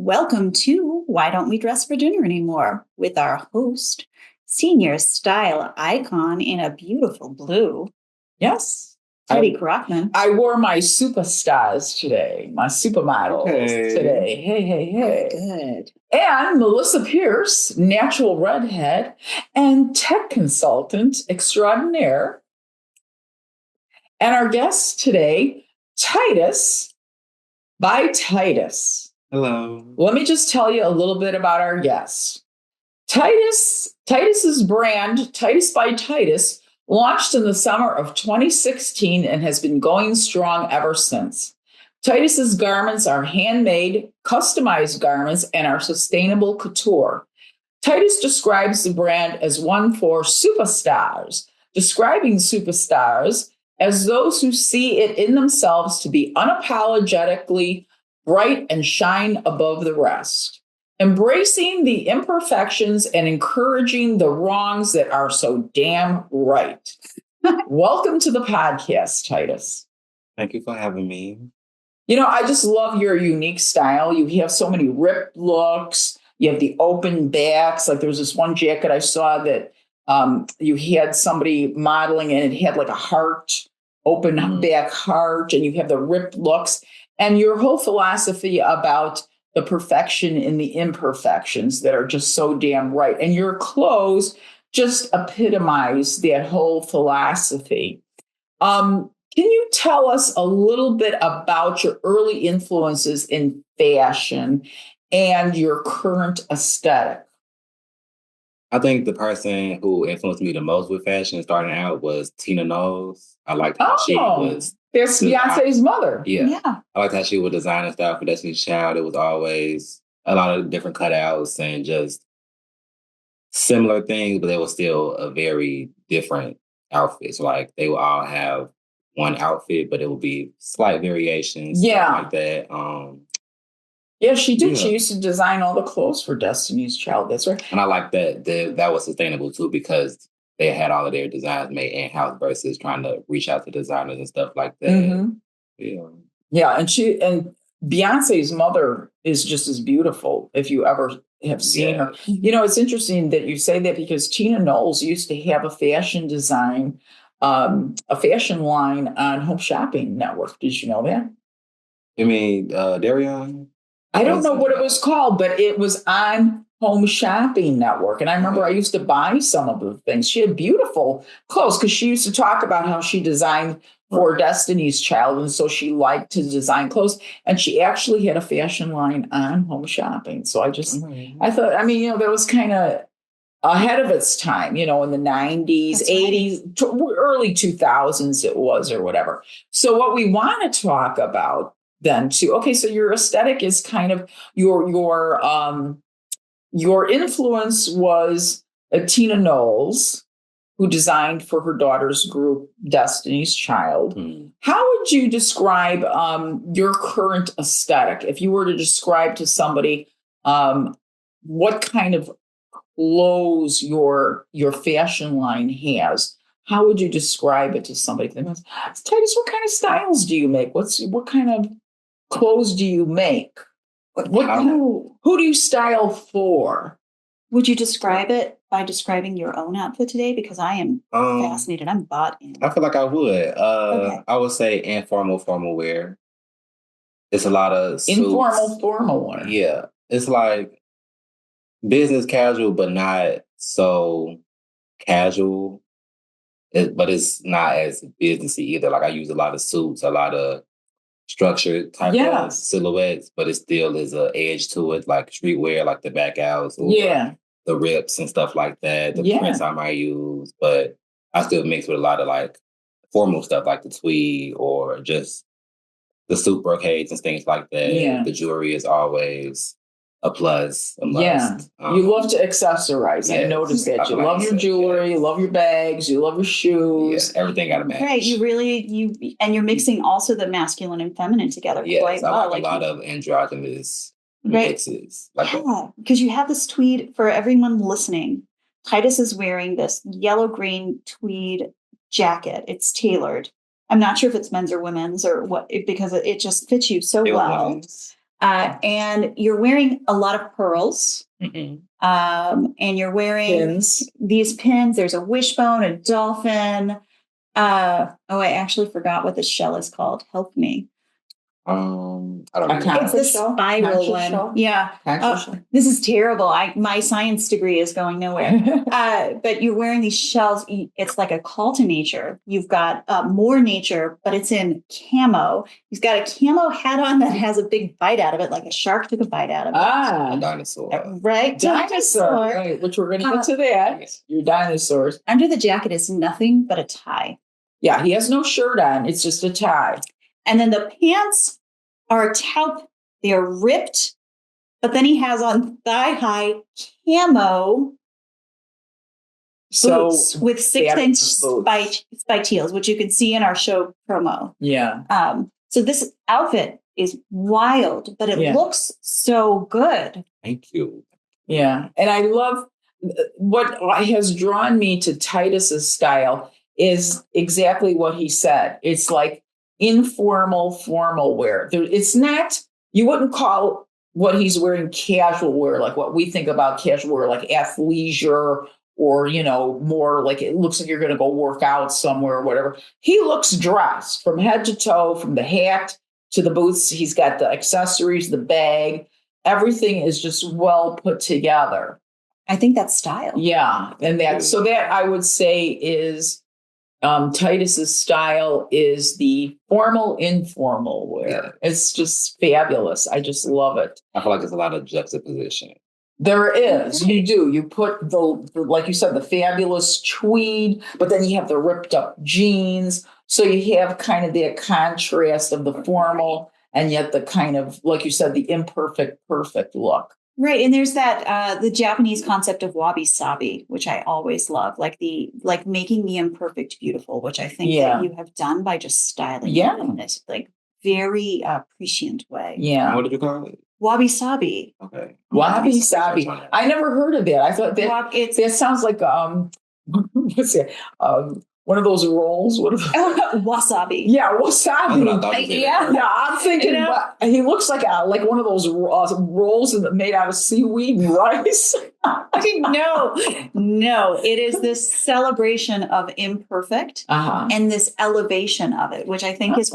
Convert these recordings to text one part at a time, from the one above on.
Welcome to Why Don't We Dress for Dinner Anymore with our host, senior style icon in a beautiful blue, Yes. Teddy Crockman. I wore my superstars today, my supermodels today. Hey. Good. And Melissa Pierce, natural redhead and tech consultant extraordinaire. And our guest today, Tytus by Tytus. Hello. Let me just tell you a little bit about our guest. Tytus's brand, Tytus by Tytus, launched in the summer of 2016 and has been going strong ever since. Tytus's garments are handmade, customized garments, and are sustainable couture. Tytus describes the brand as one for superstars, describing superstars as those who see it in themselves to be unapologetically bright and shine above the rest, embracing the imperfections and encouraging the wrongs that are so damn right. Welcome to the podcast, Tytus. Thank you for having me. You know, I just love your unique style. You have so many ripped looks. You have the open backs. Like there's this one jacket I saw that you had somebody modeling and it had like a heart, open back heart, and you have the ripped looks. And your whole philosophy about the perfection in the imperfections that are just so damn right. And your clothes just epitomize that whole philosophy. Can you tell us a little bit about your early influences in fashion and your current aesthetic? I think the person who influenced me the most with fashion starting out was Tina Knowles. I liked how she was. That's Beyonce's mother. Yeah. I liked how she would design and stuff for Destiny's Child. It was always a lot of different cutouts and just similar things, but they were still a very different outfits. Like they would all have one outfit, but it would be slight variations. Yeah. Like that. Yeah, she did. Yeah. She used to design all the clothes for Destiny's Child. That's right. And I like that was sustainable too, because they had all of their designs made in-house versus trying to reach out to designers and stuff like that. Mm-hmm. Yeah, and Beyonce's mother is just as beautiful if you ever have seen her. You know, it's interesting that you say that because Tina Knowles used to have a fashion design, a fashion line on Home Shopping Network. Did you know that? You mean Darion? I don't know what it was called, but it was on Home Shopping Network. And I remember I used to buy some of the things. She had beautiful clothes because she used to talk about how she designed for Destiny's Child. And so she liked to design clothes. And she actually had a fashion line on Home Shopping. So I thought, I mean, you know, that was kind of ahead of its time, you know, in the 90s, That's 80s, early 2000s it was or whatever. So what we want to talk about then too. Okay, so your aesthetic is kind of your influence was Tina Knowles, who designed for her daughter's group Destiny's Child. How would you describe your current aesthetic? If you were to describe to somebody what kind of clothes your fashion line has, how would you describe it to somebody? Titus, what kind of styles do you make? What kind of clothes do you make? Who do you style for? Would you describe it by describing your own outfit today? Because I am fascinated. I'm bought in. I feel like I would. Okay. I would say informal formal wear. It's a lot of suits. Informal formal wear. Yeah. It's like business casual, but not so casual. But it's not as businessy either. Like I use a lot of suits, a lot of structured type of silhouettes, but it still is an edge to it, like streetwear, like the back outs, the rips and stuff like that, the prints I might use. But I still mix with a lot of like formal stuff, like the tweed or just the suit brocades and things like that. Yeah. The jewelry is always a plus, a must. Yeah, you love to accessorize. Yes. I noticed that. You love your jewelry, you love your bags, you love your shoes. Yeah, everything got to match. Right, you're mixing also the masculine and feminine together. Yes, quite well. I like a lot of androgynous mixes. Because you have this tweed for everyone listening. Tytus is wearing this yellow-green tweed jacket. It's tailored. I'm not sure if it's men's or women's or what, because it just fits you so well. And you're wearing a lot of pearls. Mhm. And you're wearing Pins. these pins. There's a wishbone, a dolphin. I actually forgot what the shell is called. Help me. I don't A know. It's conch the shell? spiral Conch one. shell? Yeah. Conch shell? This is terrible. My science degree is going nowhere. But you're wearing these shells. It's like a call to nature. You've got more nature, but it's in camo. He's got a camo hat on that has a big bite out of it, like a shark took a bite out of it. A dinosaur. Right? Dinosaur. Right, which we're going to get to that. Your dinosaurs. Under the jacket is nothing but a tie. Yeah, he has no shirt on. It's just a tie. And then the pants are taupe. They are ripped, but then he has on thigh-high camo So boots with 6-inch fabulous boots. spike heels, which you can see in our show promo. Yeah. So this outfit is wild, but it looks so good. Thank you. Yeah. And I love what has drawn me to Tytus's style is exactly what he said. It's like informal, formal wear. It's not, you wouldn't call what he's wearing casual wear, like what we think about casual wear, like athleisure or, more like it looks like you're going to go work out somewhere or whatever. He looks dressed from head to toe, from the hat to the boots. He's got the accessories, the bag. Everything is just well put together. I think that's style. Yeah. And that I would say is Tytus's style is the formal, informal wear. Yeah. It's just fabulous. I just love it. I feel like there's a lot of juxtaposition. There is. You do. You put the like you said, the fabulous tweed, but then you have the ripped up jeans. So you have kind of that contrast of the formal and yet the kind of, like you said, the imperfect, perfect look. Right. And there's that the Japanese concept of wabi sabi, which I always love, like making the imperfect beautiful, which I think that you have done by just styling it in this like very prescient way. Yeah. What did you call it? Wabi sabi. Okay. Wabi sabi. I never heard of that. I thought that sounds like what's that? One of those rolls. What are those? Wasabi. Yeah, wasabi. Yeah, I'm thinking he looks like one of those rolls made out of seaweed and rice. No, it is this celebration of imperfect and this elevation of it, which I think is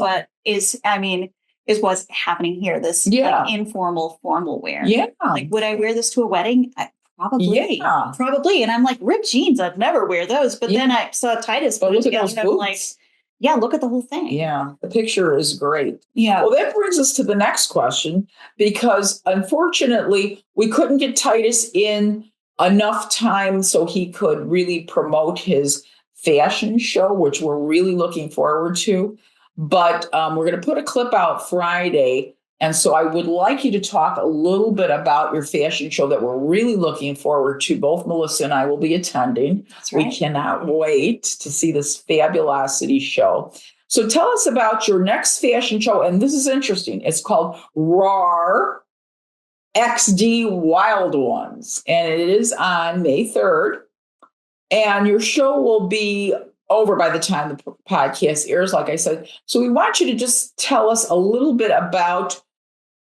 what's happening here. This like, informal, formal wear. Yeah. Like, would I wear this to a wedding? Probably. Yeah. Probably. And I'm like, ripped jeans, I'd never wear those. But then I saw Tytus put it together and I'm like, yeah, look at the whole thing. Yeah. The picture is great. Yeah. Well, that brings us to the next question, because unfortunately we couldn't get Tytus in enough time so he could really promote his fashion show, which we're really looking forward to. But we're going to put a clip out Friday. And so I would like you to talk a little bit about your fashion show that we're really looking forward to. Both Melissa and I will be attending. That's right. We cannot wait to see this fabulosity show. So tell us about your next fashion show. And this is interesting. It's called RAR XD Wild Ones. And it is on May 3rd. And your show will be over by the time the podcast airs, like I said. So we want you to just tell us a little bit about,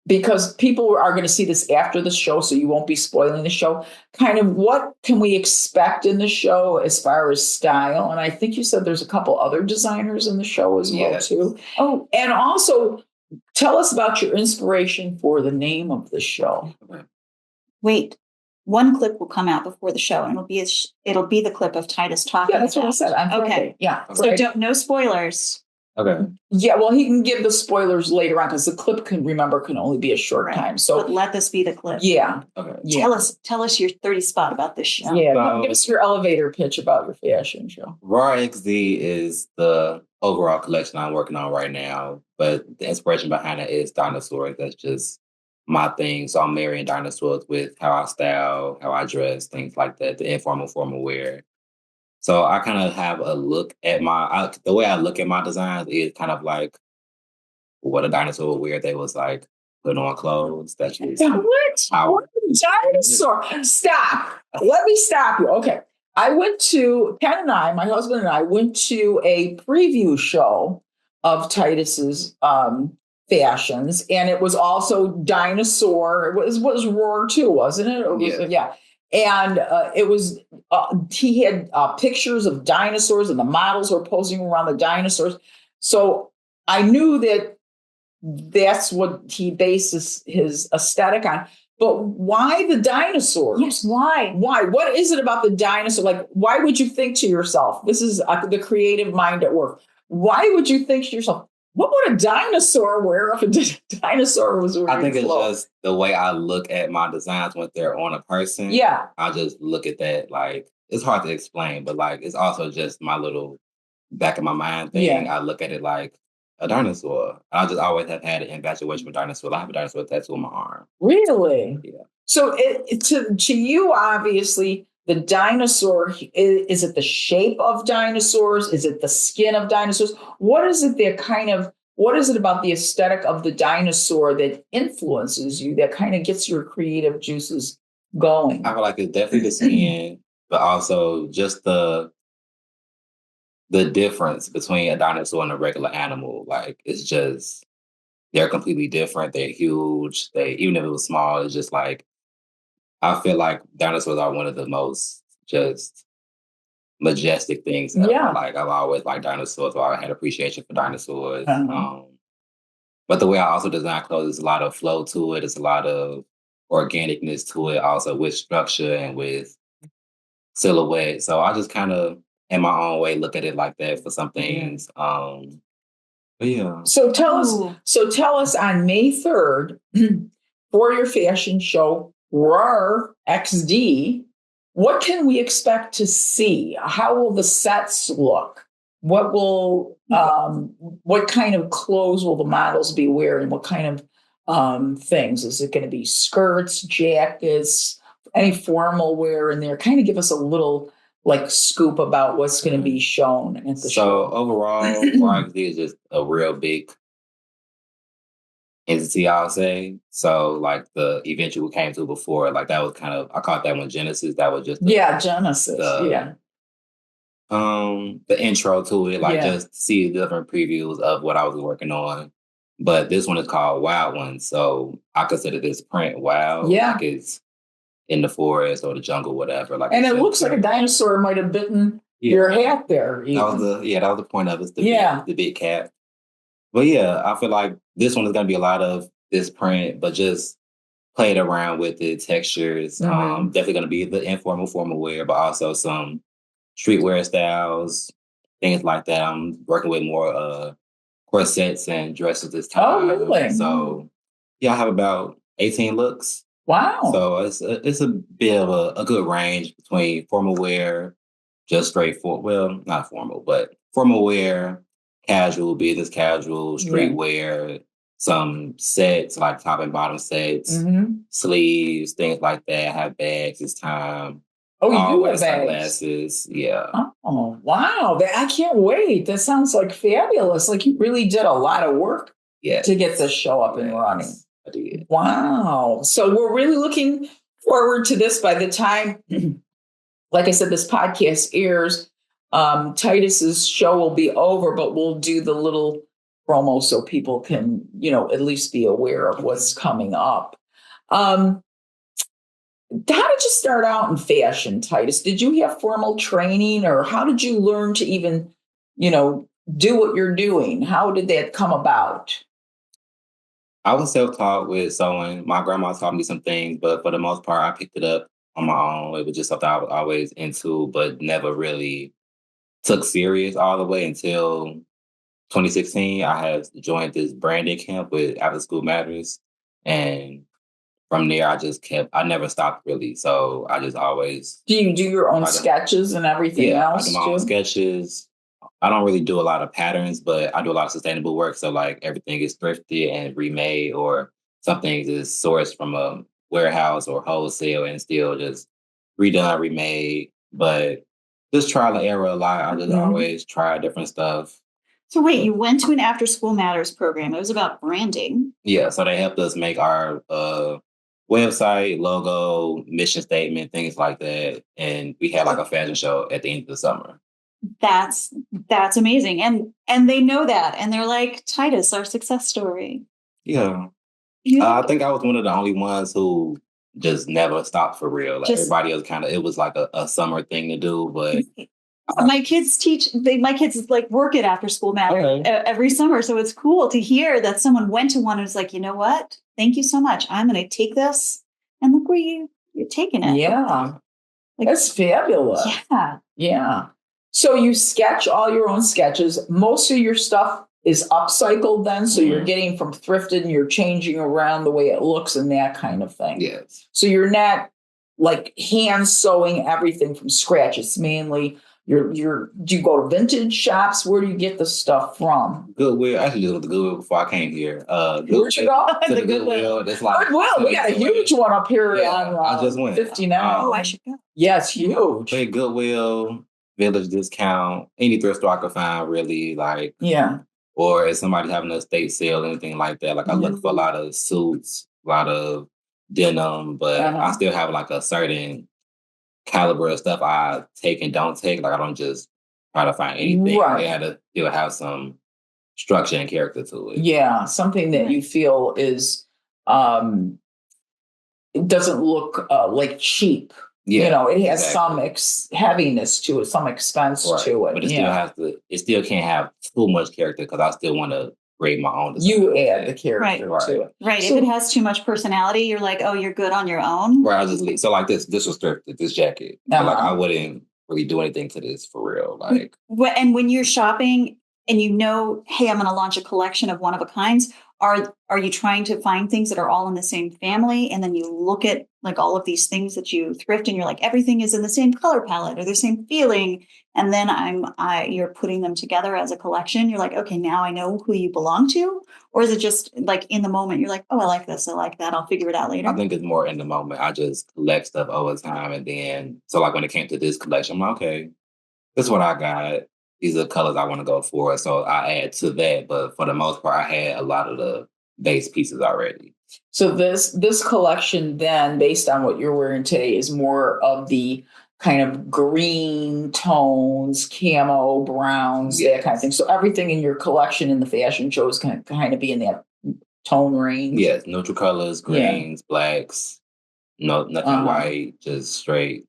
because people are going to see this after the show, so you won't be spoiling the show, kind of what can we expect in the show as far as style? And I think you said there's a couple other designers in the show as well, too. Oh, and also tell us about your inspiration for the name of the show. Wait. One clip will come out before the show, and it'll be the clip of Tytus talking. Yeah, that's what I said. Okay. Yeah. So no spoilers. Okay. Yeah, well, he can give the spoilers later on because the clip can only be a short time. So but let this be the clip. Yeah. Okay. Yeah. Tell us your 30 spot about this show. Yeah. Give us your elevator pitch about your fashion show. RAR XD is the overall collection I'm working on right now, but the inspiration behind it is Dinosaur. That's just my thing. So I'm marrying dinosaurs with how I style, how I dress, things like that, the informal, formal wear. So I kind of have a look at the way I look at my designs is kind of like what a dinosaur would wear. They was like putting on clothes. That's just what? Dinosaur. Stop. Let me stop you. Okay. I went to, Ken and I, my husband and I, went to a preview show of Tytus's fashions, and it was also Dinosaur. It was Roar too, wasn't it? Yeah. And it was he had pictures of dinosaurs, and the models were posing around the dinosaurs. So I knew that that's what he bases his aesthetic on. But why the dinosaurs? Yes, why? Why? What is it about the dinosaur? Like, why would you think to yourself, this is the creative mind at work. Why would you think to yourself, what would a dinosaur wear if a dinosaur was wearing I think it's clothes? just the way I look at my designs when they're on a person. Yeah. I just look at that like it's hard to explain, but like it's also just my little back of my mind thing. Yeah. I look at it like a dinosaur. I just always have had an infatuation with dinosaurs. I have a dinosaur tattoo on my arm. Really? Yeah. So to you, obviously, the dinosaur, is it the shape of dinosaurs? Is it the skin of dinosaurs? What is it what is it about the aesthetic of the dinosaur that influences you, that kind of gets your creative juices going? I feel like it's definitely the skin, but also just the difference between a dinosaur and a regular animal. Like it's just they're completely different. They're huge. Even if it was small, it's just like I feel like dinosaurs are one of the most just majestic things ever. Yeah. Like I've always liked dinosaurs, so I had appreciation for dinosaurs. Uh-huh. But the way I also design clothes, there's a lot of flow to it. It's a lot of organicness to it, also with structure and with silhouette. So I just kind of, in my own way, look at it like that for some things. But yeah. So tell us on May 3rd for your fashion show, RAR XD, what can we expect to see? How will the sets look? What will what kind of clothes will the models be wearing? What kind of things? Is it going to be skirts, jackets, any formal wear in there? Kind of give us a little like scoop about what's going to be shown at the show. So overall, RXD is just a real big entity, I'll say. So like the event you came to before, like that was kind of, I caught that one Genesis. That was just Genesis. The intro to it, like just see the different previews of what I was working on. But this one is called Wild One. So I consider this print wild. Yeah. Like it's in the forest or the jungle, whatever. Like, and it looks like a dinosaur might have bitten your hat there. That was the point of it. The big cat. But yeah, I feel like this one is going to be a lot of this print, but just played around with the textures. Mm-hmm. Definitely going to be the informal, formal wear, but also some streetwear styles, things like that. I'm working with more corsets and dresses this time. Oh, really? So yeah, I have about 18 looks. Wow. So it's a bit of a good range between formal wear, just straightforward. Well, not formal, but formal wear, casual, business casual, streetwear, some sets like top and bottom sets, sleeves, things like that. I have bags this time. Oh, you do have bags. Sunglasses, yeah. Oh, wow. I can't wait. That sounds like fabulous. Like you really did a lot of work to get this show up and running. I did. Wow. So we're really looking forward to this. By the time, like I said, this podcast airs, Tytus's show will be over, but we'll do the little promo so people can, at least be aware of what's coming up. How did you start out in fashion, Tytus? Did you have formal training, or how did you learn to even, do what you're doing? How did that come about? I was self-taught with sewing. My grandma taught me some things, but for the most part, I picked it up on my own. It was just something I was always into, but never really took serious all the way until 2016. I had joined this branding camp with After School Matters. And from there, I never stopped really. So I just always... Do you do your own sketches and everything else? I do my own sketches. I don't really do a lot of patterns, but I do a lot of sustainable work. So like everything is thrifted and remade, or some things is sourced from a warehouse or wholesale and still just redone, remade. But just trial and error a lot. I just always try different stuff. So wait, you went to an After School Matters program. It was about branding. Yeah, so they helped us make our website, logo, mission statement, things like that. And we had like a fashion show at the end of the summer. That's amazing. And they know that. And they're like, Tytus, our success story. Yeah. You I think I was one of the only ones who just never stopped for real. Like Just- everybody else it was like a summer thing to do, but my kids my kids like work it after school matter every summer. So it's cool to hear that someone went to one and was like, you know what? Thank you so much. I'm going to take this and look where you're taking it. Yeah. Like, That's fabulous. Yeah. Yeah. So you sketch all your own sketches. Most of your stuff is upcycled then. So you're getting from thrifted and you're changing around the way it looks and that kind of thing. yes. So you're not like hand sewing everything from scratch. It's mainly do you go to vintage shops? Where do you get the stuff from? Goodwill. I actually just went to Goodwill before I came here. Where'd you go? To The the Goodwill. Goodwill. That's like Well, we got a huge one up here Yeah, on I just went. 59. Oh, I should go. Yeah, it's huge. Big Goodwill, Village Discount, any thrift store I could find really like, Yeah. or if somebody having a estate sale, anything like that. Like I look for a lot of suits, a lot of denim, but I still have like a certain caliber of stuff I take and don't take. Like I don't just try to find anything. Right. They had to still have some structure and character to it. Yeah, something that you feel is it doesn't look like cheap. Yeah, You know, it has exactly. some heaviness to it, some expense Right. to it. But it still has to. It still can't have too much character because I still want to create my own design. You add the character Right. to it. Right. So- if it has too much personality, you're like, oh, you're good on your own. Right, I just leave. So like this was thrifted. This jacket. So, like Uh-huh. I wouldn't really do anything to this for real. Like And when you're shopping and you know, hey, I'm going to launch a collection of one of a kinds, are you trying to find things that are all in the same family? And then you look at like all of these things that you thrift and you're like, everything is in the same color palette or the same feeling. And then you're putting them together as a collection. You're like, okay, now I know who you belong to. Or is it just like in the moment, you're like, oh, I like this. I like that. I'll figure it out later. I think it's more in the moment. I just collect stuff over time, and then so like when it came to this collection, I'm like, okay, this is what I got. These are the colors I want to go for. So I add to that. But for the most part, I had a lot of the base pieces already. So this collection then, based on what you're wearing today, is more of the kind of green tones, camo, browns, that kind of thing. So everything in your collection in the fashion shows can kind of be in that tone range. Yes, neutral colors, greens, blacks, nothing white, just straight.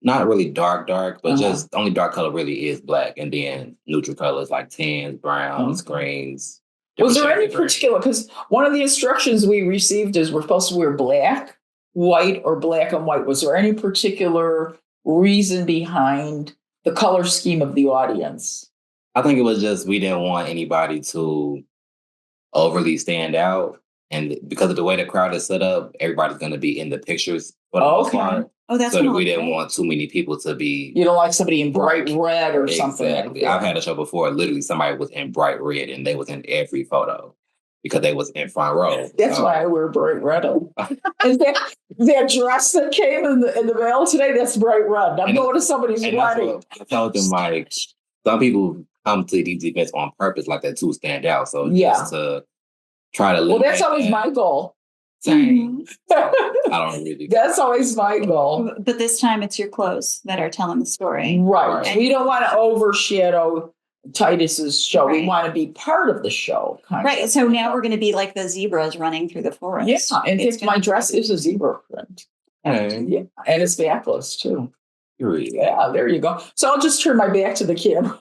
Not really dark, but just the only dark color really is black. And then neutral colors like tans, browns, greens. Was there any shades of green. particular, because one of the instructions we received is we're supposed to wear black, white, or black and white. Was there any particular reason behind the color scheme of the audience? I think it was just we didn't want anybody to overly stand out. And because of the way the crowd is set up, everybody's going to be in the pictures for the most part. Oh, that's So that what we didn't want too many people to be. You don't like somebody in bright red or something like Exactly. that. I've had a show before. Literally, somebody was in bright red, and they was in every photo because they was in front row. That's why I wear bright red. Is that dress that came in the mail today? That's bright red. I'm going to somebody's And that's wedding. what I told them, like, some people come to these events on purpose, like that, to stand out. So just to try to. Well, that's always my goal. Same. So I don't really. That's always my goal. But this time it's your clothes that are telling the story. Right. And We don't want to overshadow Tytus's show. We Right. want to be part of the show. Right. of. So now we're going to be like the zebras running through the forest. Yeah. In It's fact, my gonna- dress is a zebra print. Hey, Yeah. And it's backless too. you're really. Yeah, there you go. So I'll just turn my back to the camera.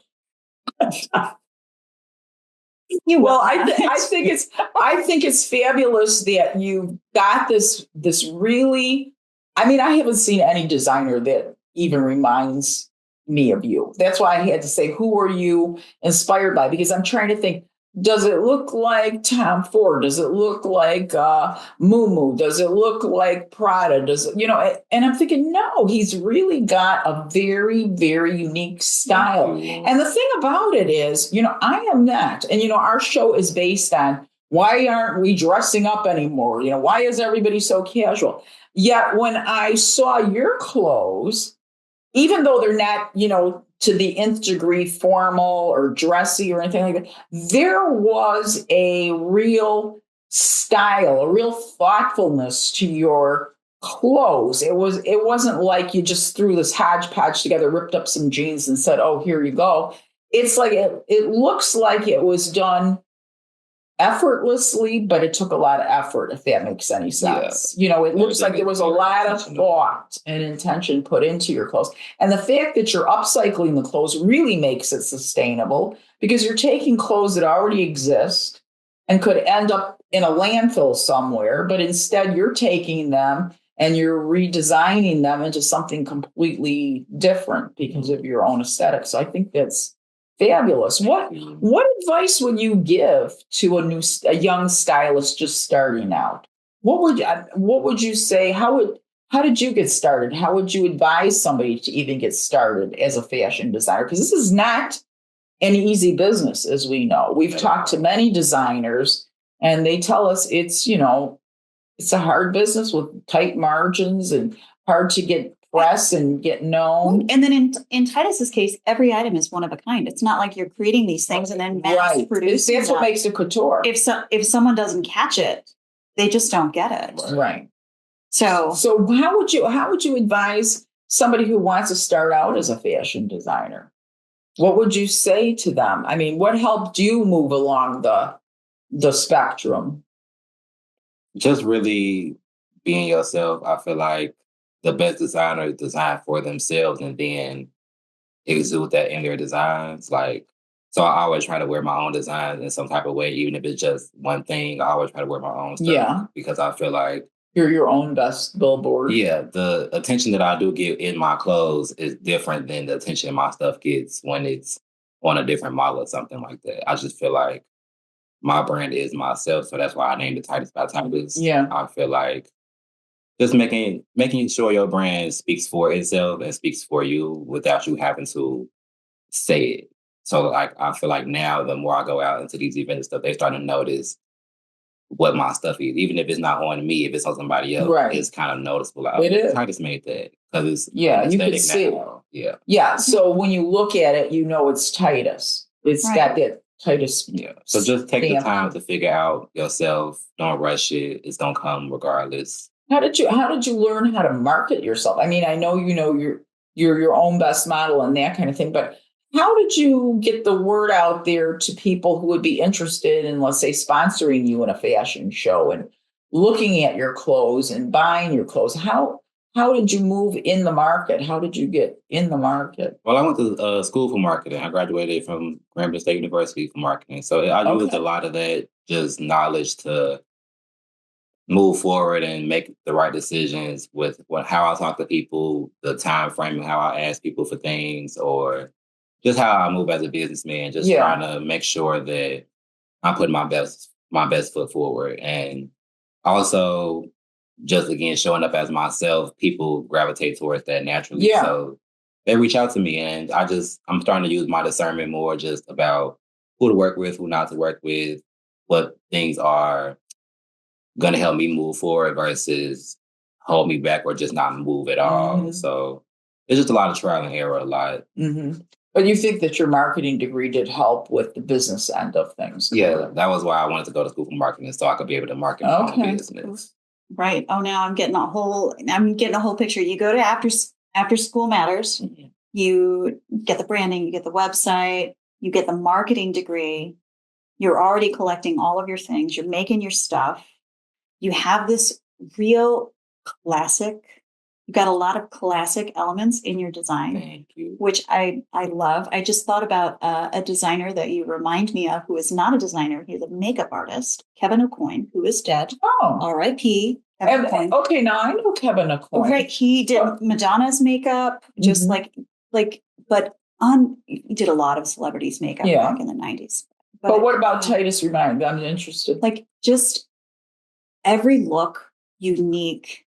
Well, I think it's fabulous that you got this really. I mean, I haven't seen any designer that even reminds me of you. That's why I had to say, who are you inspired by? Because I'm trying to think. Does it look like Tom Ford? Does it look like Moo? Does it look like Prada? Does it, and I'm thinking, no, he's really got a very, very unique style. And the thing about it is, I am not. And, our show is based on why aren't we dressing up anymore? Why is everybody so casual? Yet when I saw your clothes, even though they're not, to the nth degree formal or dressy or anything like that, there was a real style, a real thoughtfulness to your clothes. It wasn't like you just threw this hodgepodge together, ripped up some jeans and said, oh, here you go. It's like it looks like it was done effortlessly, but it took a lot of effort, if that makes any sense. You know, it looks like there was a lot of thought and intention put into your clothes. And the fact that you're upcycling the clothes really makes it sustainable because you're taking clothes that already exist and could end up in a landfill somewhere, but instead you're taking them and you're redesigning them into something completely different because of your own aesthetic. So I think that's fabulous. What advice would you give to a young stylist just starting out? What would you say? How did you get started? How would you advise somebody to even get started as a fashion designer? Because this is not an easy business, as we know. We've talked to many designers, and they tell us it's a hard business with tight margins and hard to get press and get known. And then in Tytus's case, every item is one of a kind. It's not like you're creating these things and then mass producing. That's what makes it couture. If someone doesn't catch it, they just don't get it. Right. So how would you advise somebody who wants to start out as a fashion designer? What would you say to them? I mean, what helped you move along the spectrum? Just really being yourself. I feel like the best designers design for themselves and then exude that in their designs. Like, so I always try to wear my own designs in some type of way, even if it's just one thing. I always try to wear my own stuff. Yeah. Because I feel like you're your own best billboard. Yeah. The attention that I do get in my clothes is different than the attention my stuff gets when it's on a different model or something like that. I just feel like my brand is myself. So that's why I named it Tytus by Tytus. Yeah. I feel like just making sure your brand speaks for itself and speaks for you without you having to say it. So like I feel like now the more I go out into these events and stuff, they start to notice what my stuff is. Even if it's not on me, if it's on somebody else, it's kind of noticeable. Like, it is. Tytus made that because it's you can see it. Yeah. So when you look at it, you know it's Tytus. It's got that Tytus. Yeah. So just take the time to figure out yourself. Don't rush it. It's gonna come regardless. How did you learn how to market yourself? I mean, I know you're your own best model and that kind of thing, but how did you get the word out there to people who would be interested in, let's say, sponsoring you in a fashion show and looking at your clothes and buying your clothes? How did you move in the market? How did you get in the market? Well, I went to school for marketing. I graduated from Grambling State University for marketing. So I used a lot of that just knowledge to move forward and make the right decisions with how I talk to people, the time frame, how I ask people for things, or just how I move as a businessman, just trying to make sure that I'm putting my best foot forward. And also just again showing up as myself, people gravitate towards that naturally. Yeah. So they reach out to me and I'm starting to use my discernment more just about who to work with, who not to work with, what things are going to help me move forward versus hold me back or just not move at all. Mm-hmm. So it's just a lot of trial and error, a lot. Mm-hmm. But you think that your marketing degree did help with the business end of things? Yeah, that was why I wanted to go to school for marketing, so I could be able to market my own business. Right. Oh, now I'm getting a whole picture. You go to after school matters. Mm-hmm. You get the branding, you get the website, you get the marketing degree. You're already collecting all of your things. You're making your stuff. You have this real classic. You've got a lot of classic elements in your design. Thank you. Which I love. I just thought about a designer that you remind me of, who is not a designer. He's a makeup artist, Kevin Aucoin, who is dead. Oh, R.I.P. Okay, now I know Kevin Aucoin. Right, he did Madonna's makeup, just he did a lot of celebrities' makeup back in the 90s. But what about Tytus? Remind me, I'm interested. Like just every look unique.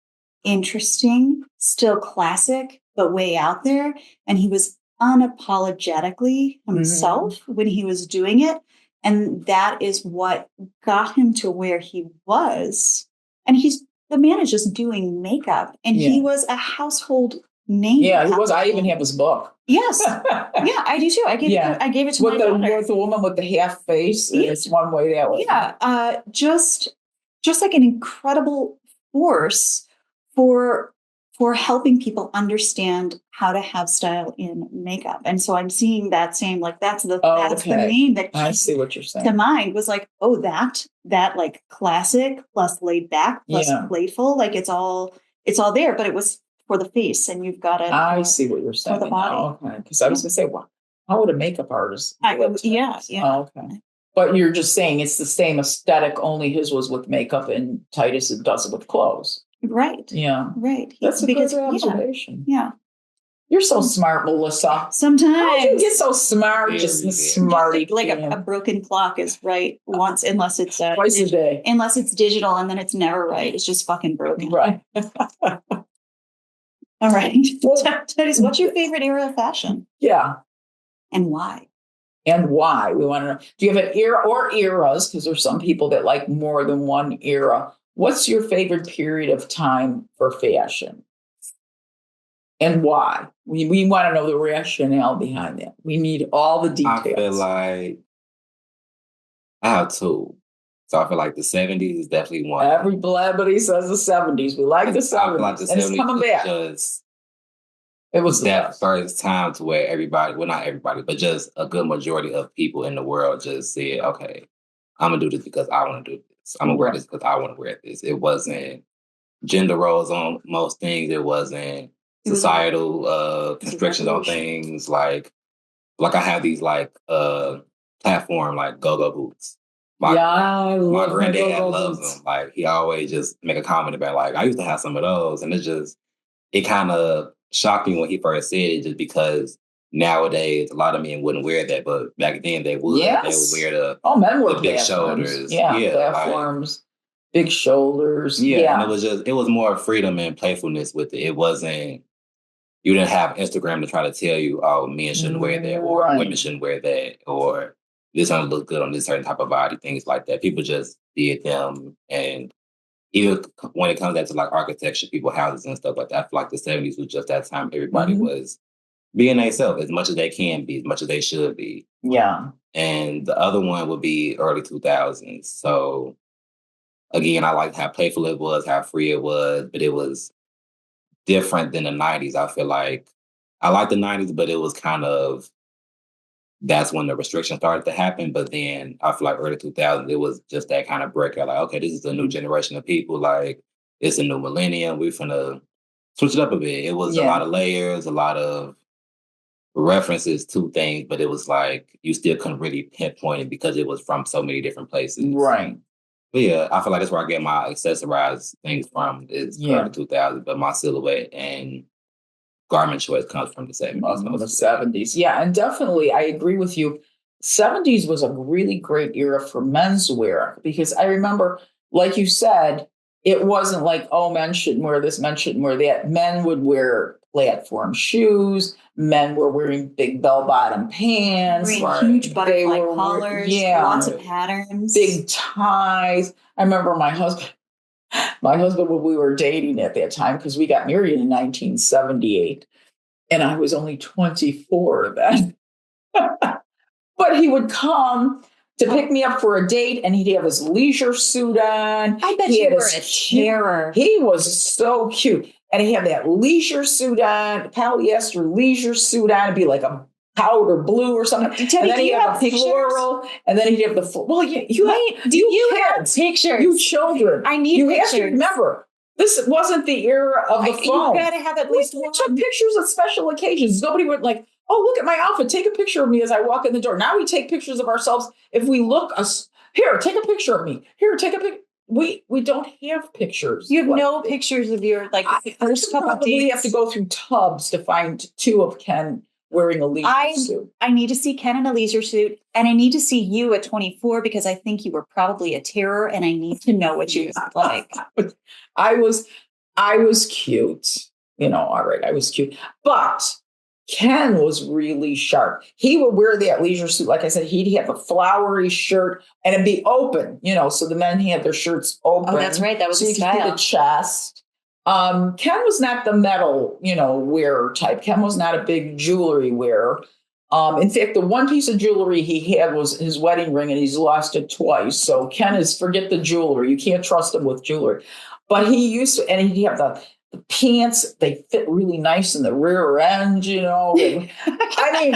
Interesting, still classic, but way out there. And he was unapologetically himself when he was doing it. And that is what got him to where he was. And the man is just doing makeup. And he was a household name. Yeah, he was. I even have his book. Yes. Yeah, I do too. I gave it to my daughter. With the woman with the half face. It's one way that way. Yeah. Just like an incredible force for for helping people understand how to have style in makeup. And so I'm seeing that same, like, that's the name that I see what you're saying. to mind was like, oh, that like classic plus laid back plus playful, like it's all there, but it was for the face, and you've got it. I see what you're saying. For the body. Okay. Because I was going to say, well, how would a makeup artist? Yeah. Oh, okay. But you're just saying it's the same aesthetic, only his was with makeup and Tytus does it with clothes. Right. Yeah. Right. That's a good observation. Yeah. You're so smart, Melissa. Sometimes. How do you get so smart? Just smarty. Like a broken clock is right once, unless it's twice a day. Unless it's digital, and then it's never right. It's just fucking broken. Right. All right. Tytus, what's your favorite era of fashion? Yeah. And why? And why? We want to know. Do you have an era or eras? Because there's some people that like more than one era. What's your favorite period of time for fashion? And why? We want to know the rationale behind that. We need all the details. I feel like I have two. So I feel like the 70s is definitely one. Everybody says the 70s. We like the 70s. I feel like the 70s, and it's coming back. It was that first time to where everybody, well, not everybody, but just a good majority of people in the world just said, okay, I'm going to do this because I want to do this. I'm going to wear this because I want to wear this. It wasn't gender roles on most things. It wasn't societal constrictions on things. Like I have these platform like go-go boots. My granddad loves them. Like he always just make a comment about like, I used to have some of those. And it kind of shocked me when he first said it, just because nowadays a lot of men wouldn't wear that, but back then they would. Yes. They would wear men wore the big shoulders. Platforms, big shoulders. And it was more freedom and playfulness with it. It wasn't, you didn't have Instagram to try to tell you, oh, men shouldn't wear that, or women shouldn't wear that, or this doesn't look good on this certain type of body, things like that. People just did them. And even when it comes down to like architecture, people houses and stuff like that, I feel like the 70s was just that time everybody was being themselves as much as they can be, as much as they should be. Yeah. And the other one would be early 2000s. So again, I liked how playful it was, how free it was, but it was different than the 90s. I feel like I liked the 90s, but it was kind of, that's when the restrictions started to happen. But then I feel like early 2000s, it was just that kind of breakout. Like, okay, this is a new generation of people. Like, it's a new millennium. We're finna switch it up a bit. It was a lot of layers, a lot of references to things, but it was like you still couldn't really pinpoint it because it was from so many different places. Right. But yeah, I feel like that's where I get my accessorized things from, is early 2000s, but my silhouette and garment choice comes from the 70s. The 70s. Yeah, and definitely I agree with you. 70s was a really great era for menswear, because I remember, like you said, it wasn't like, oh, men shouldn't wear this, men shouldn't wear that. Men would wear platform shoes. Men were wearing big bell-bottom pants. Huge butterfly collars. Lots of patterns. Big ties. I remember my husband, when we were dating at that time, because we got married in 1978, and I was only 24 then. But he would come to pick me up for a date, and he'd have his leisure suit on. I bet you were a terror. He was so cute. And he had that leisure suit on, polyester leisure suit on. It'd be like a powder blue or something. Teddi, and then he'd have a floral, and then he'd have the well, you have pictures? You children. I need you pictures. Have to remember, this wasn't the era of the phone. You got to have at least one. We took pictures at special occasions. Nobody would like, oh, look at my outfit. Take a picture of me as I walk in the door. Now we take pictures of ourselves. If we look us here, take a picture of me. Here, take a picture. We don't have pictures. You have no pictures of your first couple of days. We have to go through tubs to find two of Ken wearing a leisure suit. I need to see Ken in a leisure suit, and I need to see you at 24, because I think you were probably a terror, and I need to know what you look like. I was cute. All right, I was cute. But Ken was really sharp. He would wear that leisure suit. Like I said, he'd have a flowery shirt, and it'd be open, so the men had their shirts open. Oh, that's right. That was so the style. You could see the chest. Ken was not the metal, wearer type. Ken was not a big jewelry wearer. In fact, the one piece of jewelry he had was his wedding ring, and he's lost it twice. So Ken forget the jewelry. You can't trust him with jewelry. But he used to, and he'd have the the pants, they fit really nice in the rear end, you know. And, I mean,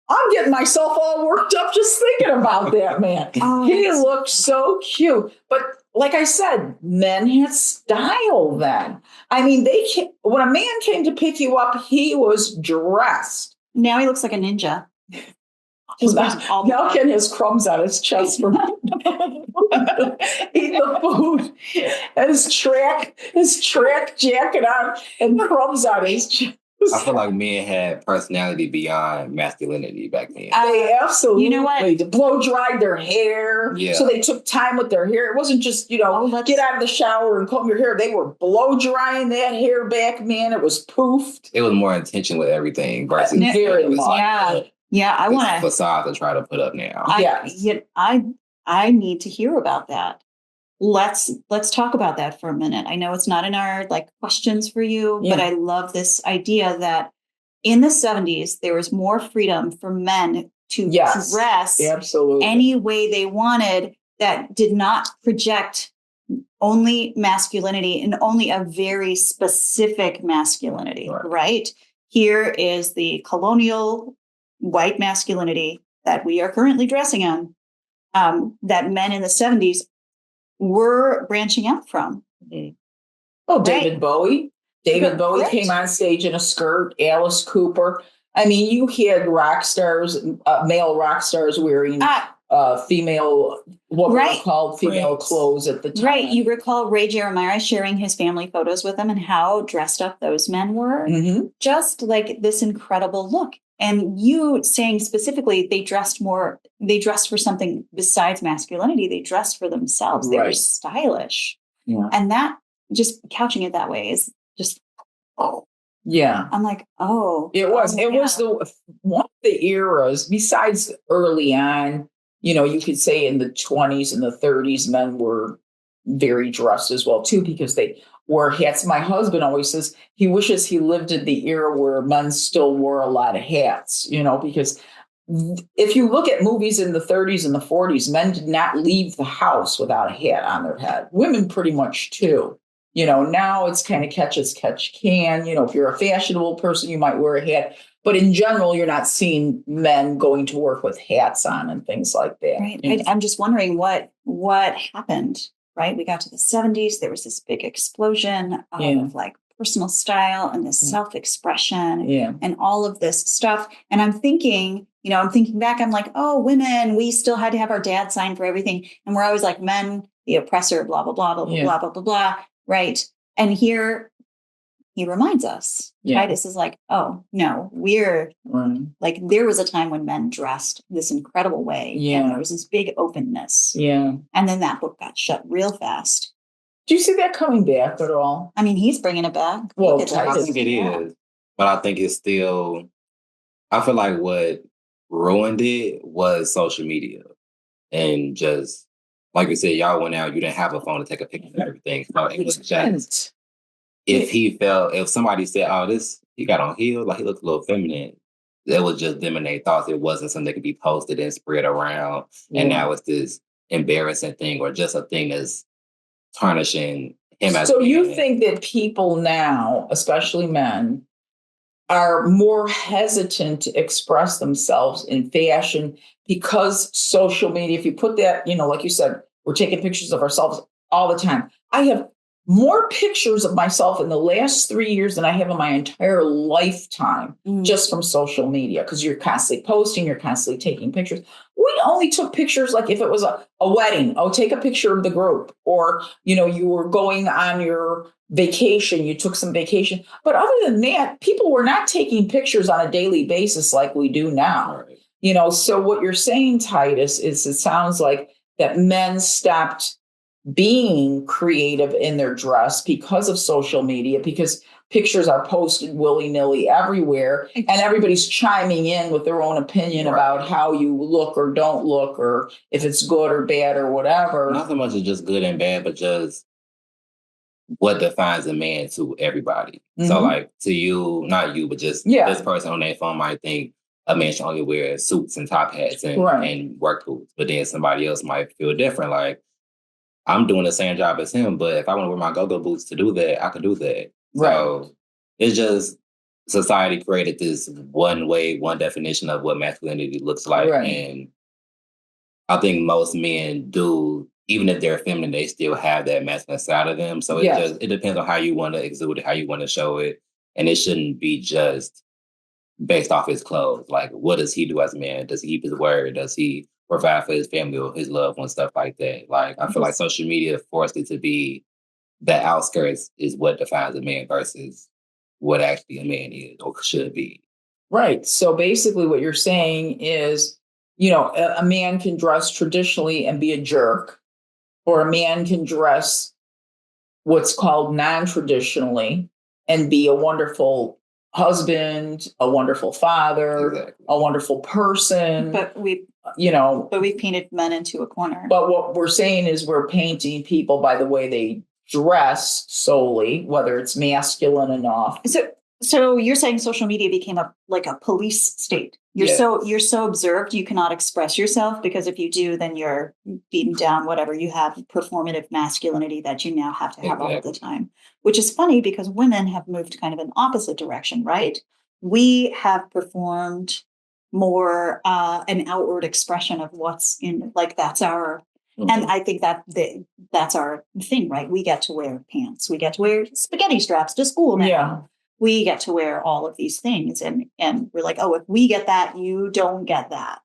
I'm getting myself all worked up just thinking about that man. Oh, He that's- looked so cute. But like I said, men had style then. I mean, when a man came to pick you up, he was dressed. Now he looks like a ninja. Now Ken has crumbs on his chest from eating the food. And his track jacket on and crumbs on his chest. I feel like men had personality beyond masculinity back then. They absolutely. You know what? Blow dried their hair. Yeah. So they took time with their hair. It wasn't just, get out of the shower and comb your hair. They were blow drying that hair back, man. It was poofed. It was more intention with everything versus Very much. Yeah, I want to facade to try to put up now. I need to hear about that. Let's talk about that for a minute. I know it's not in our questions for you, but I love this idea that in the 70s there was more freedom for men to dress absolutely any way they wanted that did not project only masculinity and only a very specific masculinity, right? Here is the colonial white masculinity that we are currently dressing on, that men in the 70s were branching out from. Oh, David Bowie. David Bowie came on stage in a skirt. Alice Cooper. I mean, you had rock stars, male rock stars wearing female, what were called female clothes at the time. Right. You recall Ray Jeremiah sharing his family photos with them and how dressed up those men were. Mm-hmm. Just like this incredible look. And you saying specifically they dressed for something besides masculinity. They dressed for themselves. They were stylish. Yeah. And that, just couching it that way is just, yeah. I'm like, It was one of the eras, besides early on, you could say in the 20s and the 30s, men were very dressed as well, too, because they wore hats. My husband always says he wishes he lived in the era where men still wore a lot of hats, because if you look at movies in the 30s and the 40s, men did not leave the house without a hat on their head. Women pretty much too. Now it's kind of catch as catch can. If you're a fashionable person, you might wear a hat. But in general, you're not seeing men going to work with hats on and things like that. Right. I'm just wondering what happened. Right. We got to the 70s. There was this big explosion of personal style and this self-expression and all of this stuff. And I'm thinking back, I'm like, women, we still had to have our dad sign for everything. And we're always like, men, the oppressor, blah, blah, blah, blah, blah, blah, blah, blah. Right. And here he reminds us, Tytus is like, no, we're there was a time when men dressed this incredible way. Yeah. And there was this big openness. Yeah. And then that book got shut real fast. Do you see that coming back at all? I mean, he's bringing it back. Well, I think it is, but I think it's still, I feel like what ruined it was social media. And just, like you said, y'all went out, you didn't have a phone to take a picture of everything. So it was just, if somebody said, he got on heels, like he looked a little feminine, it was just them and their thoughts. It wasn't something that could be posted and spread around. Yeah. And now it's this embarrassing thing or just a thing that's tarnishing him as a man. So you think that people now, especially men, are more hesitant to express themselves in fashion because social media, if you put that, like you said, we're taking pictures of ourselves all the time. I have more pictures of myself in the last 3 years than I have in my entire lifetime just from social media, because you're constantly posting, you're constantly taking pictures. We only took pictures like if it was a wedding. Take a picture of the group, or, you were going on your vacation, you took some vacation. But other than that, people were not taking pictures on a daily basis like we do now. Right. So what you're saying, Tytus, is it sounds like that men stopped being creative in their dress because of social media, because pictures are posted willy-nilly everywhere and everybody's chiming in with their own opinion about how you look or don't look, or if it's good or bad or whatever. Not so much as just good and bad, but just what defines a man to everybody. Mm-hmm. So like to you, not you, but just this person on their phone might think a man should only wear suits and top hats and work boots. But then somebody else might feel different. Like, I'm doing the same job as him, but if I want to wear my go-go boots to do that, I can do that. So it's just society created this one way, one definition of what masculinity looks like. Right. And I think most men do, even if they're feminine, they still have that masculine side of them. So it depends on how you want to exude it, how you want to show it. And it shouldn't be just based off his clothes. Like, what does he do as a man? Does he keep his word? Does he provide for his family or his loved ones, stuff like that? Like, I feel like social media forced it to be the outskirts is what defines a man versus what actually a man is or should be. Right. So basically what you're saying is, a man can dress traditionally and be a jerk, or a man can dress what's called non-traditionally and be a wonderful husband, a wonderful father, a wonderful person. But we painted men into a corner. But what we're saying is we're painting people by the way they dress solely, whether it's masculine enough. So you're saying social media became a police state. You're so observed, you cannot express yourself, because if you do, then you're beaten down, whatever. You have performative masculinity that you now have to have all of the time, which is funny because women have moved kind of in opposite direction, right? We have performed more an outward expression of what's in, like, that's our, and I think that's our thing, right? We get to wear pants. We get to wear spaghetti straps to school now. Yeah. We get to wear all of these things, and we're like, oh, if we get that, you don't get that.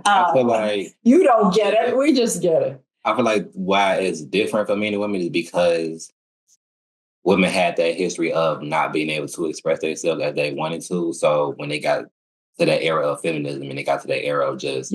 I feel like you don't get it. We just get it. I feel like why it's different for men and women is because women had that history of not being able to express themselves as they wanted to. So when they got to that era of feminism and they got to that era of just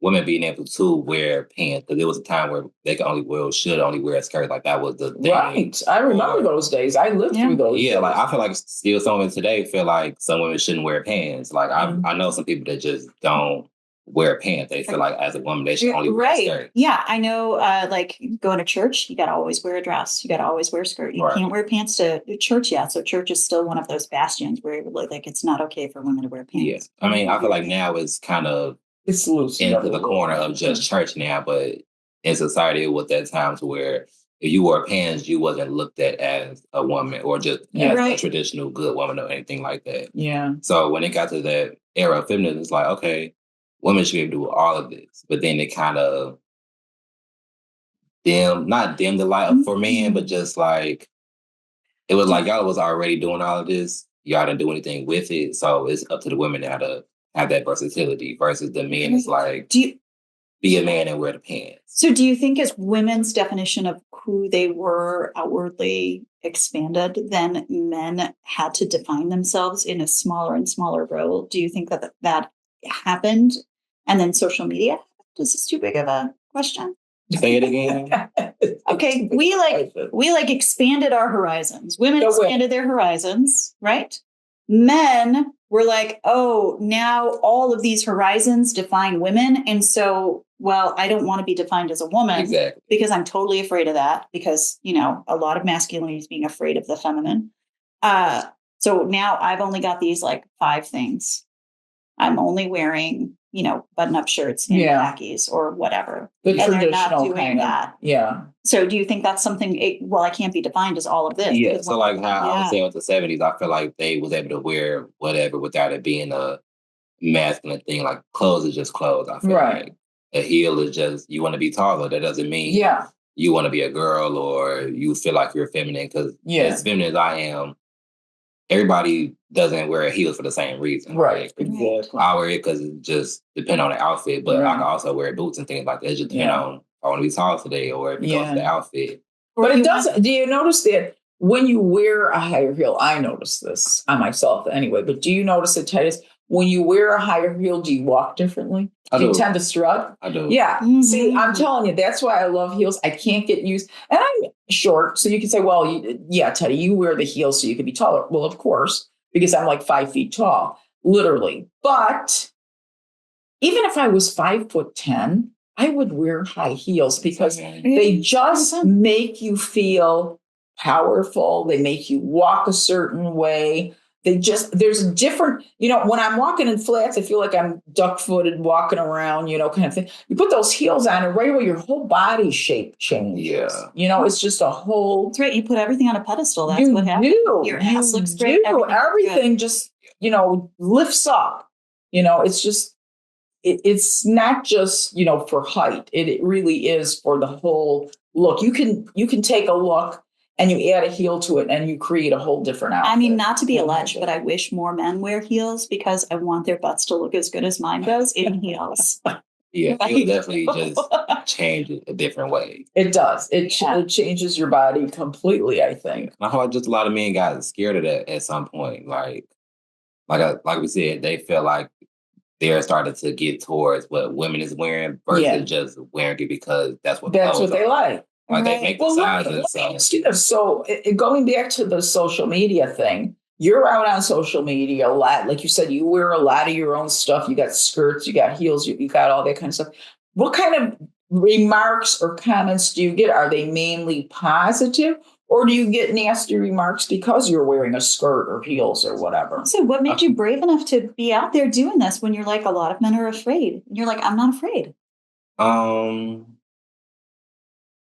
women being able to wear pants, because there was a time where they should only wear a skirt. Like, that was the thing. Right. I remember those days. I lived through those days. Like, I feel like still some women today feel like some women shouldn't wear pants. Like, I know some people that just don't wear pants. They feel like as a woman they should only wear a skirt. Yeah, I know. Like, going to church, you got to always wear a dress. You got to always wear a skirt. You can't wear pants to church yet. So church is still one of those bastions where, like, it's not okay for women to wear pants. Yeah, I mean, I feel like now it's kind of loose into the corner of just church now, but in society it was at times where if you wore pants, you wasn't looked at as a woman or just as a traditional good woman or anything like that. Yeah. So when it got to that era of feminism, it's like, okay, women should be able to do all of this. But then it kind of not dim the light up for men, but just like, it was like y'all was already doing all of this. Y'all didn't do anything with it. So it's up to the women now to have that versatility versus the men. It's like, be a man and wear the pants. So do you think as women's definition of who they were outwardly expanded, then men had to define themselves in a smaller and smaller role? Do you think that happened? And then social media? Is this too big of a question? Say it again. Okay, we expanded our horizons. Women expanded their horizons, right? Men were like, oh, now all of these horizons define women. And so, well, I don't want to be defined as a woman because I'm totally afraid of that, because, a lot of masculinity is being afraid of the feminine. So now I've only got these 5 things. I'm only wearing, button-up shirts and khakis or whatever. The and traditional they're not doing kind that. Yeah. So do you think that's something, I can't be defined as all of this? Yeah. So like how I was saying with the 70s, I feel like they was able to wear whatever without it being a masculine thing. Like, clothes is just clothes. I feel like a heel is just, you want to be taller. That doesn't mean you want to be a girl or you feel like you're feminine, because as feminine as I am, everybody doesn't wear heels for the same reason. Right. Exactly. I wear it because it just depends on the outfit, but I can also wear boots and things like that. It just depends on if I want to be tall today or if it goes to the outfit. But it doesn't. Do you notice that when you wear a higher heel? I notice this on myself anyway, but do you notice it, Titus? When you wear a higher heel, do you walk differently? Do you tend to strut? I do. Yeah. Mm-hmm. See, I'm telling you, that's why I love heels. I can't get used. And I'm short, so you can say, well, Teddy, you wear the heels so you can be taller. Well, of course, because I'm 5 feet tall, literally. But even if I was 5'10", I would wear high heels because they just make you feel powerful. They make you walk a certain way. there's a different, when I'm walking in flats, I feel like I'm duck-footed walking around, kind of thing. You put those heels on and right away, your whole body shape changes. Yeah. It's just a whole. That's right. You put everything on a pedestal. That's what happens. Your ass looks great. Everything just, lifts up. It's just, it's not just, for height. It really is for the whole look. You can take a look and you add a heel to it and you create a whole different outfit. I mean, not to be alleged, but I wish more men wear heels because I want their butts to look as good as mine does in heels. Yeah, it'll definitely just change it a different way. It does. It changes your body completely, I think. I thought just a lot of men got scared of that at some point. Like we said, they feel like they're starting to get towards what women is wearing versus just wearing it because that's what they like. Like they make the sizes. So going back to the social media thing, you're out on social media a lot. Like you said, you wear a lot of your own stuff. You got skirts, you got heels, you got all that kind of stuff. What kind of remarks or comments do you get? Are they mainly positive? Or do you get nasty remarks because you're wearing a skirt or heels or whatever? So what made you brave enough to be out there doing this when you're like, a lot of men are afraid? And you're like, I'm not afraid.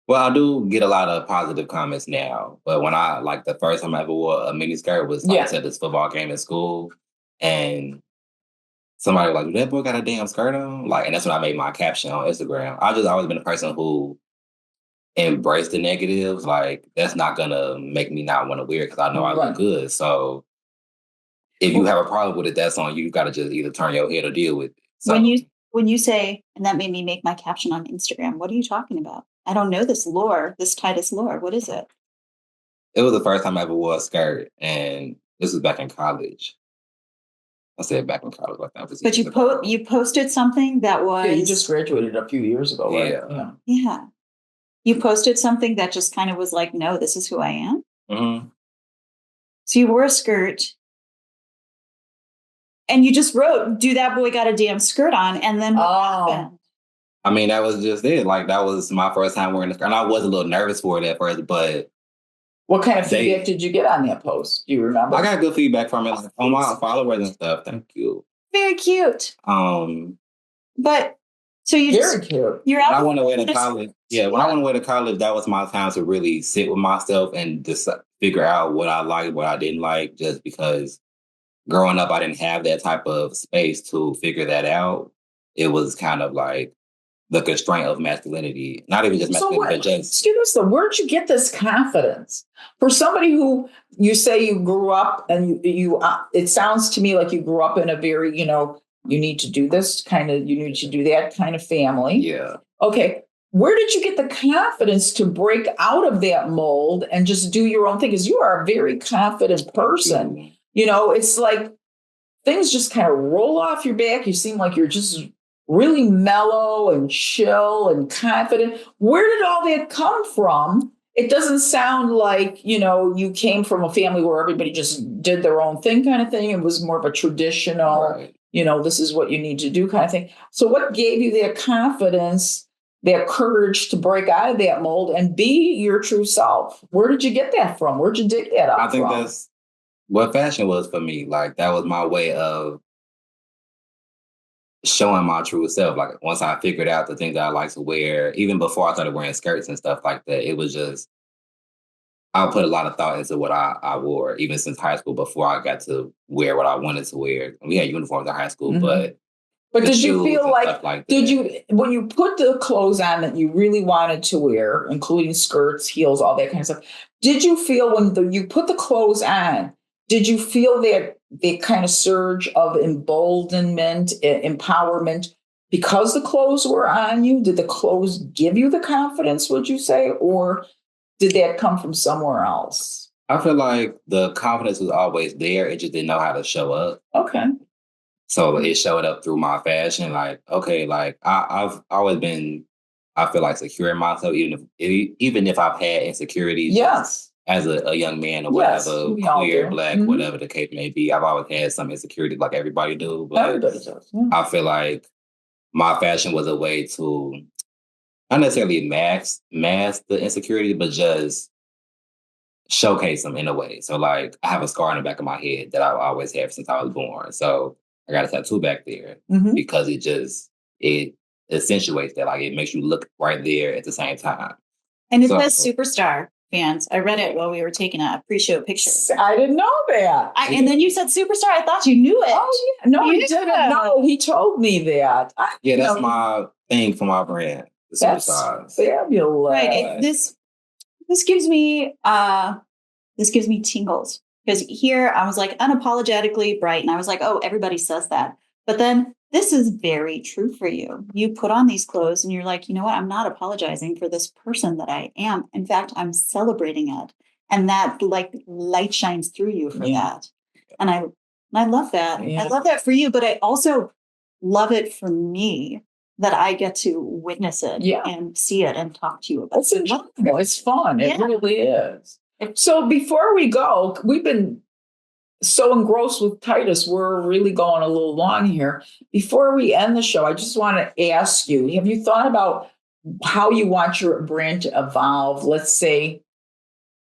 Well, I do get a lot of positive comments now, but when the first time I ever wore a mini skirt was to this football game in school, and somebody was like, "That boy got a damn skirt on," and that's when I made my caption on Instagram. I've just always been a person who embraced the negatives. Like that's not gonna make me not want to wear it because I know I look good. So if you have a problem with it, that's on you. You got to just either turn your head or deal with it. So, when you say, and that made me make my caption on Instagram, what are you talking about? I don't know this lore, this Tytus lore. What is it? It was the first time I ever wore a skirt, and this was back in college. I said back in college like that. But you posted something that was... Yeah, you just graduated a few years ago, right? Yeah. You posted something that just kind of was like, no, this is who I am? Mm-hmm. So you wore a skirt, and you just wrote, "Do that boy got a damn skirt on?" And then what happened? I mean, that was just it. Like, that was my first time wearing a skirt. And I was a little nervous for it at first, but... What kind of feedback did you get on that post? Do you remember? I got good feedback from it, on my followers and stuff. Thank you. Very cute. But, so you Very cute. You're out... When I went away to college, when I went away to college, that was my time to really sit with myself and just figure out what I liked, what I didn't like, just because growing up, I didn't have that type of space to figure that out. It was kind of like the constraint of masculinity. Not even just masculinity, but just... Excuse me, where'd you get this confidence? For somebody who, you say you grew up and you it sounds to me like you grew up in a very, you need to do this kind of, you need to do that kind of family. Yeah. Okay. Where did you get the confidence to break out of that mold and just do your own thing? Because you are a very confident person. It's like things just kind of roll off your back. You seem like you're just really mellow and chill and confident. Where did all that come from? It doesn't sound like, you came from a family where everybody just did their own thing kind of thing. It was more of a traditional, this is what you need to do kind of thing. So what gave you that confidence, that courage to break out of that mold and be your true self? Where did you get that from? Where'd you dig that up from? I think that's what fashion was for me. Like, that was my way of showing my true self. Like, once I figured out the things that I like to wear, even before I started wearing skirts and stuff like that, it was just, I put a lot of thought into what I wore, even since high school, before I got to wear what I wanted to wear. We had uniforms in high school, but did you feel like when you put the clothes on that you really wanted to wear, including skirts, heels, all that kind of stuff, did you feel when you put the clothes on, did you feel that kind of surge of emboldenment, empowerment, because the clothes were on you? Did the clothes give you the confidence, would you say? Or did that come from somewhere else? I feel like the confidence was always there. It just didn't know how to show up. Okay. So it showed up through my fashion. Like, okay, like I've always been, I feel like, secure in myself, even if I've had insecurities. Yes. As a young man or whatever, queer, black, whatever the case may be, I've always had some insecurity like everybody do. But everybody does. Yeah. I feel like my fashion was a way to not necessarily mask the insecurity, but just showcase them in a way. So like I have a scar in the back of my head that I've always had since I was born. So I got a tattoo back there because it accentuates that. Like it makes you look right there at the same time. And it So- says superstar fans. I read it while we were taking a pre-show picture. I didn't know that. And then you said superstar. I thought you knew it. Oh, yeah. No, he Yeah. didn't know. He told me that. Yeah, that's my thing for my brand. The That's superstars. fabulous. Right. This gives me tingles, because here I was like unapologetically bright, and I was like, oh, everybody says that. But then this is very true for you. You put on these clothes and you're like, you know what? I'm not apologizing for this person that I am. In fact, I'm celebrating it. And that like light shines through you for that. And I love that. Yeah. I love that for you, but I also love it for me that I get to witness it and see it and talk to you about It's enjoyable. It's fun. It Yeah. really is. So before we go, we've been so engrossed with Tytus, we're really going a little long here. Before we end the show, I just want to ask you, have you thought about how you want your brand to evolve? Let's say,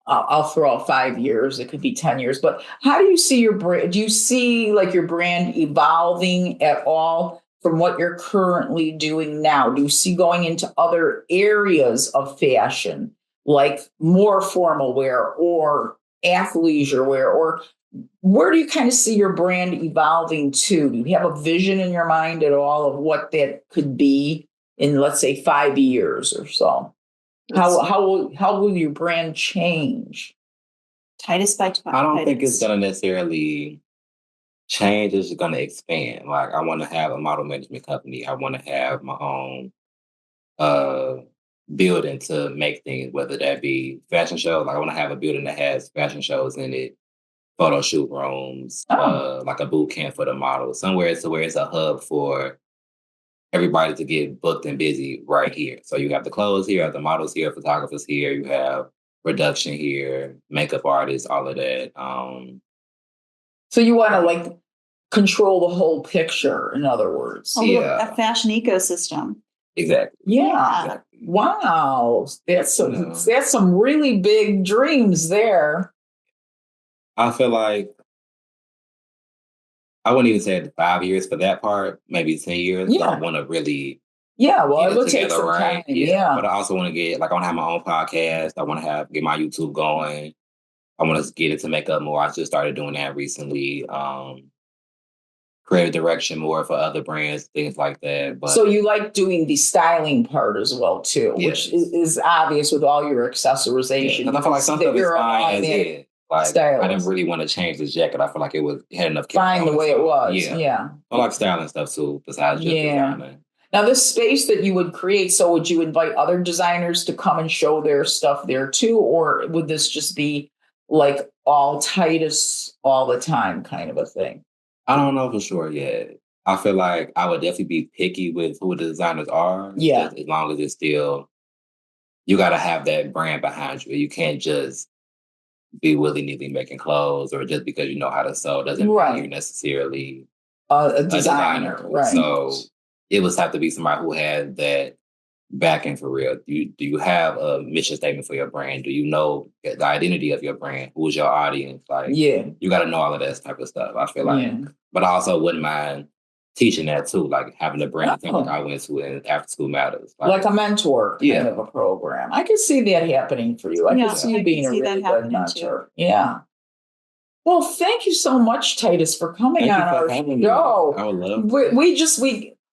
I'll throw out 5 years, it could be 10 years, but how do you see your brand? Do you see like your brand evolving at all from what you're currently doing now? Do you see going into other areas of fashion, like more formal wear or athleisure wear, or where do you kind of see your brand evolving to? Do you have a vision in your mind at all of what that could be in, let's say, 5 years or so? How will your brand change? Tytus by I don't think it's gonna necessarily change. It's just gonna expand. Like I want to have a model management company. I want to have my own building to make things, whether that be fashion shows. Like I want to have a building that has fashion shows in it, photo shoot rooms, like a boot camp for the models, somewhere to where it's a hub for everybody to get booked and busy right here. So you have the clothes here, you have the models here, photographers here, you have production here, makeup artists, all of that. So you want to like control the whole picture, in other words. A fashion ecosystem. Exactly. Yeah. Exactly. Wow. That's some really big dreams there. I feel like I wouldn't even say 5 years for that part, maybe 10 years. Yeah. I want to really well, get it will it take together, some right? time. Yeah. But I also want to get, like, I want to have my own podcast. I want to get my YouTube going. I want to get into makeup more. I just started doing that recently. Creative direction more for other brands, things like that. But so you like doing the styling part as well too, which is obvious with all your accessorization. Because I feel like some stuff is fine as is. Like stylist. I didn't really want to change this jacket. I feel like it had enough. Fine the way it was. Yeah. I like styling stuff too. Besides just designing. Now, this space that you would create, so would you invite other designers to come and show their stuff there too, or would this just be like all Tytus all the time kind of a thing? I don't know for sure yet. I feel like I would definitely be picky with who the designers are. Yeah. As long as it's still, you got to have that brand behind you. You can't just be willy-nilly making clothes, or just because you know how to sew doesn't mean you're necessarily a designer. Right. So it would have to be somebody who had that backing for real. Do you have a mission statement for your brand? Do you know the identity of your brand? Who's your audience? Like, you got to know all of that type of stuff. I feel like, but I also wouldn't mind teaching that too, like having a brand thing like I went to in After School Matters, like a mentor kind of a program. I can see that happening for you. I can see you being a really good mentor. Yeah. Well, thank you so much, Tytus, for coming on our show. I would love.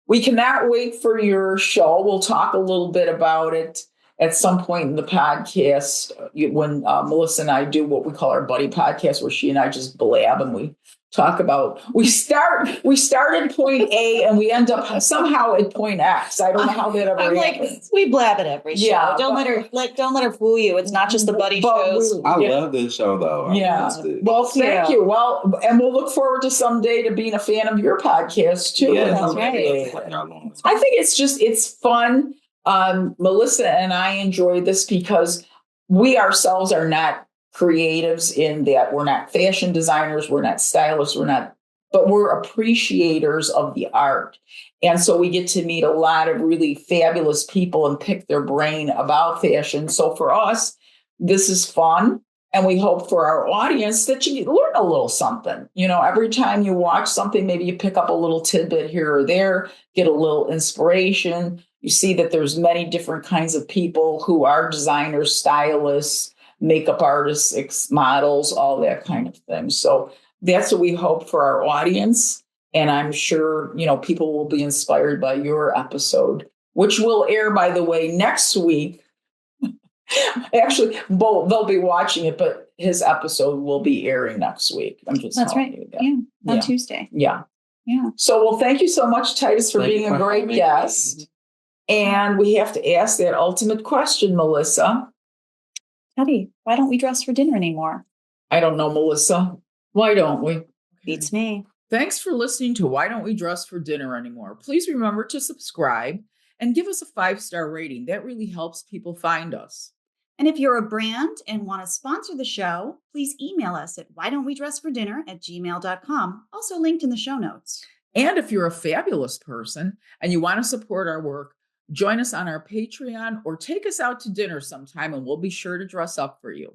We cannot wait for your show. We'll talk a little bit about it at some point in the podcast when Melissa and I do what we call our buddy podcast, where she and I just blab and we talk about, we start at point A and we end up somehow at point X. I don't know how that ever happens. Like, we blab at every show. Yeah, don't let her fool you. It's not just the buddy shows. I love this show though. Well, thank you. Well, and we'll look forward to someday to being a fan of your podcast too. That's right. I think it's fun. Melissa and I enjoy this because we ourselves are not creatives in that we're not fashion designers, we're not stylists, but we're appreciators of the art. And so we get to meet a lot of really fabulous people and pick their brain about fashion. So for us, this is fun. And we hope for our audience that you learn a little something. You know, every time you watch something, maybe you pick up a little tidbit here or there, get a little inspiration. You see that there's many different kinds of people who are designers, stylists, makeup artists, models, all that kind of thing. So that's what we hope for our audience. And I'm sure, you know, people will be inspired by your episode, which will air, by the way, next week. Actually, they'll be watching it, but his episode will be airing next week. I'm just That's telling right. you that. Yeah, on Tuesday. Yeah. Yeah. So, well, thank you so much, Tytus, for being a great guest. And we have to ask that ultimate question, Melissa. Teddy, why don't we dress for dinner anymore? I don't know, Melissa. Why don't we? Beats me. Thanks for listening to Why Don't We Dress for Dinner Anymore? Please remember to subscribe and give us a 5-star rating. That really helps people find us. And if you're a brand and want to sponsor the show, please email us at whydon'twedressfordinner@gmail.com, also linked in the show notes. And if you're a fabulous person and you want to support our work, join us on our Patreon or take us out to dinner sometime and we'll be sure to dress up for you.